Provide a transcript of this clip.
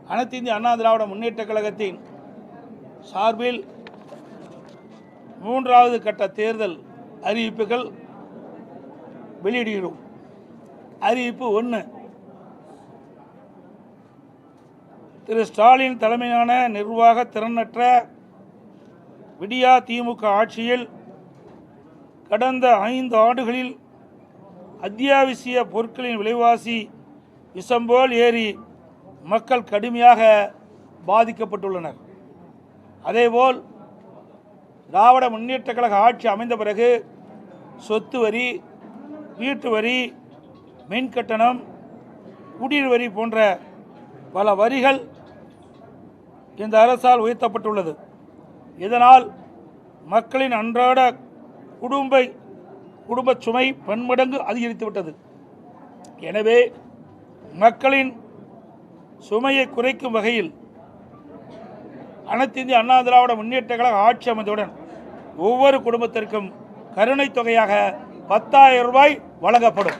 அனைத்து இந்திய அண்ணா திராவிட முன்னேற்றக் கழகத்தின் சார்பில் 3வது கட்ட தேர்தல் அறிவிப்புகள் வெளியிடுகிறோம். அறிவிப்பு 1. திரு ஸ்டாலின் தலைமையிலான நிர்வாக திறனற்ற விடியா திமுக ஆட்சியில் கடந்த 5 ஆண்டுகளில் அத்தியாவசிய பொருட்களின் விலைவாசி விஷம்போல் ஏறி மக்கள் கடுமையாக பாதிக்கப்பட்டுள்ளனர். அதேபோல் திராவிட முன்னேற்றக் கழக ஆட்சி அமைந்த பிறகு சொத்து வரி, வீட்டு வரி, மின் கட்டணம், குடிநீர் வரி போன்ற பல வரிகள் இந்த அரசால் உயர்த்தப்பட்டுள்ளது. இதனால் மக்களின் அன்றாட குடும்ப சுமை பன்மடங்கு அதிகரித்துவிட்டது. எனவே மக்களின் சுமையை குறைக்கும் வகையில் அனைத்து இந்திய அண்ணா திராவிட முன்னேற்றக் கழக ஆட்சி அமைந்தவுடன் ஒவ்வொரு குடும்பத்திற்கும் கருணை தொகையாக 10,000 ரூபாய் வழங்கப்படும்.